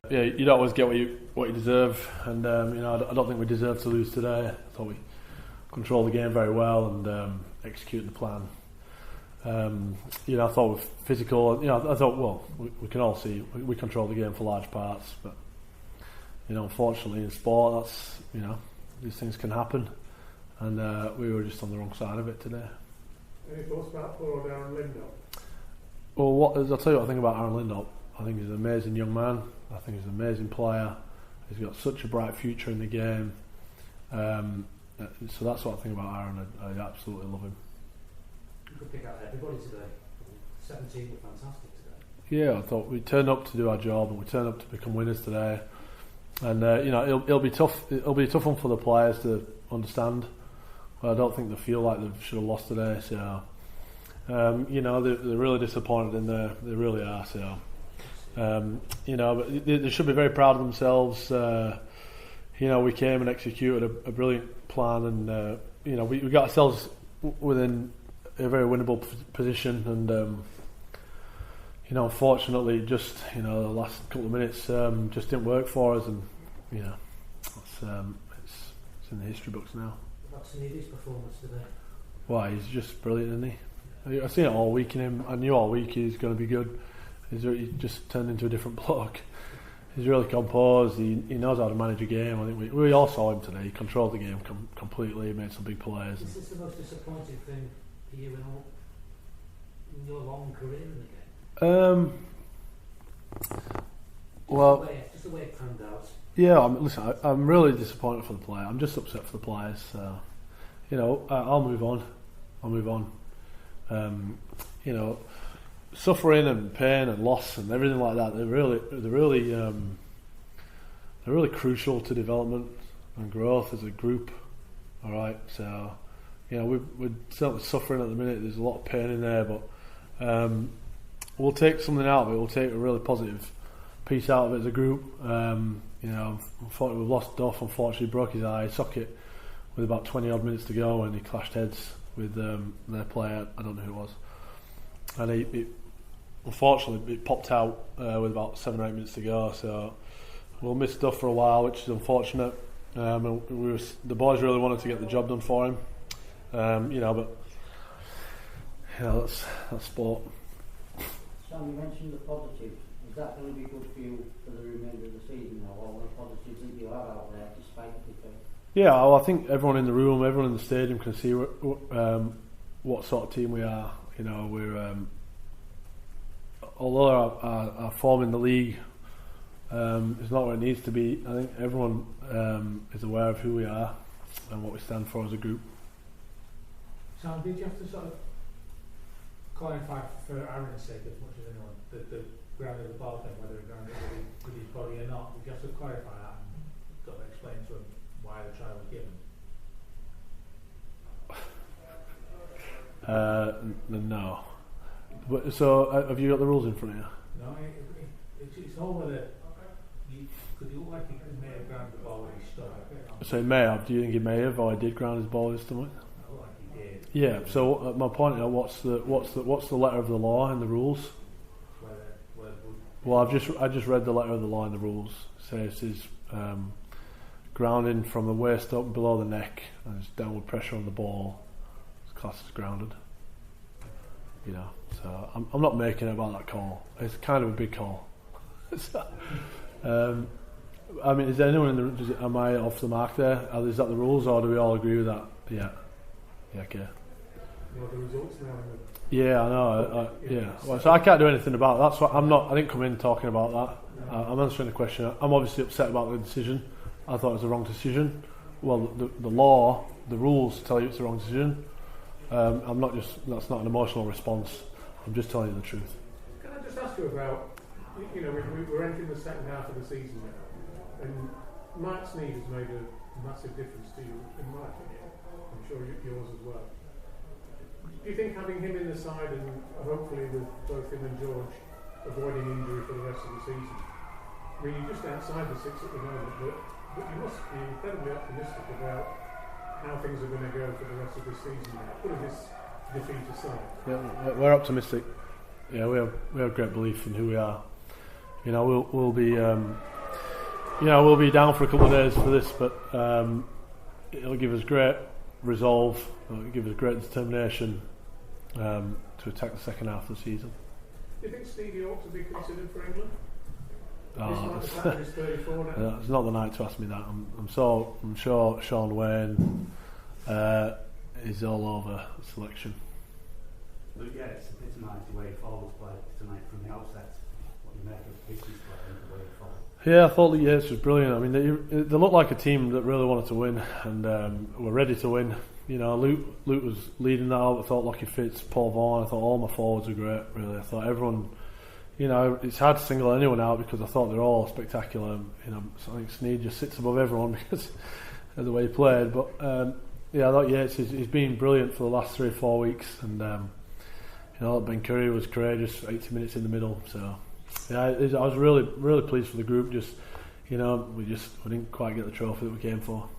yeah, you don't always get what you deserve, and you know, I don't think we deserve to lose today. I thought we controlled the game very well and executed the plan. You know, I thought we're physical. You know, I thought, well, we can all see we controlled the game for large parts, but you know, unfortunately in sport, that's, you know, these things can happen, and we were just on the wrong side of it today. Any thoughts about poor old Aaron Lindop? Well, I'll tell you what I think about Aaron Lindop. I think he's an amazing young man. I think he's an amazing player. He's got such a bright future in the game. So that's what I think about Aaron. I absolutely love him. You could pick out everybody today. 17 were fantastic today. Yeah, I thought we turned up to do our job, and we turned up to become winners today. And you know, it'll be tough. It'll be a tough one for the players to understand. But I don't think they feel like they should have lost today. So you know, they're really disappointed in there. They really are. So you know, but they should be very proud of themselves. You know, we came and executed a brilliant plan, and you know, we got ourselves within a very winnable position, and you know, unfortunately, just, you know, the last couple of minutes just didn't work for us, and you know, it's in the history books now. What's Davies' performance today? Why, he's just brilliant, isn't he? I've seen it all week in him. I knew all week he's going to be good. He just turned into a different bloke. He's really composed. He knows how to manage a game. I think we all saw him today. He controlled the game completely. He made some big plays. Is this the most disappointing thing for you in your long career in the game? Well, just the way it panned out. Yeah, listen, I'm really disappointed for the player. I'm just upset for the players. You know, I'll move on. You know, suffering and pain and loss and everything like that, they're really crucial to development and growth as a group. All right, so you know, we're certainly suffering at the minute. There's a lot of pain in there, but we'll take something out of it. We'll take a really positive piece out of it as a group. You know, unfortunately we've lost Duff. Unfortunately, broke his eye socket with about 20 odd minutes to go, and he clashed heads with their player. I don't know who it was, and unfortunately it popped out with about 7 or 8 minutes to go. So we'll miss Duff for a while, which is unfortunate. And the boys really wanted to get the job done for him. You know, but you know, that's sport. Sam, you mentioned the positives. Is that going to be good for you for the remainder of the season now? All the positives that you have out there, despite the defeat? Yeah, well, I think everyone in the room, everyone in the stadium can see what sort of team we are. You know, we're although our form in the league is not where it needs to be, I think everyone is aware of who we are and what we stand for as a group. Sam, did you have to sort of clarify for Aaron's sake as much as anyone the ground of the ball thing, whether it grounded with his body or not? Did you have to clarify that and sort of explain to him why the trial was given? No. But, so have you got the rules in front of you? No, it's all whether could you look like he may have grounded the ball when he stood. So he may have. Do you think he may have, or he did ground his ball his stomach? No, like he did. Yeah. So my point is, what's the letter of the law in the rules? Well, I just read the letter of the law in the rules. It says it's grounding from the waist up below the neck, and there's downward pressure on the ball. It's classed as grounded. You know, so I'm not making it about that call. It's kind of a big call. I mean, is there anyone in the room? Am I off the mark there? Is that the rules, or do we all agree with that? Yeah. Yeah. Okay. You know the results now. Yeah, I know. Yeah. Well, so I can't do anything about that. That's what I'm not. I didn't come in talking about that. No. I'm answering the question. I'm obviously upset about the decision. I thought it was the wrong decision. Well, the law, the rules tell you it's the wrong decision. I'm not just. That's not an emotional response. I'm just telling you the truth. Can I just ask you about? You know, we're entering the second half of the season now, and Matt Sneed has made a massive difference to you, in my opinion. I'm sure yours as well. Do you think having him in the side, and hopefully with both him and George avoiding injury for the rest of the season, I mean, you're just outside the six at the moment, but you must be incredibly optimistic about how things are going to go for the rest of this season now, putting this defeat aside? Yeah, we're optimistic. Yeah, we have great belief in who we are. You know, we'll be we'll be down for a couple of days for this, but it'll give us great resolve, it'll give us great determination to attack the second half of the season. Do you think Stevie ought to be considered for England? It's 34 now. It's not the night to ask me that. I'm sure Sean Wayne is all over selection. But yeah, it's epitomised the way forwards played tonight from the outset. What you make of Pitch's play and the way forward. Yeah, I thought the Yates was brilliant. I mean, they looked like a team that really wanted to win and were ready to win. Luke was leading that out. I thought Lockie Fitz, Paul Vaughan. I thought all my forwards were great. Really, I thought everyone. It's hard to single anyone out because I thought they're all spectacular. So I think Snead just sits above everyone because of the way he played. But I thought Yates he's been brilliant for the last 3 or 4 weeks, and Ben Curry was courageous, 80 minutes in the middle. So I was really pleased for the group. We didn't quite get the trophy that we came for.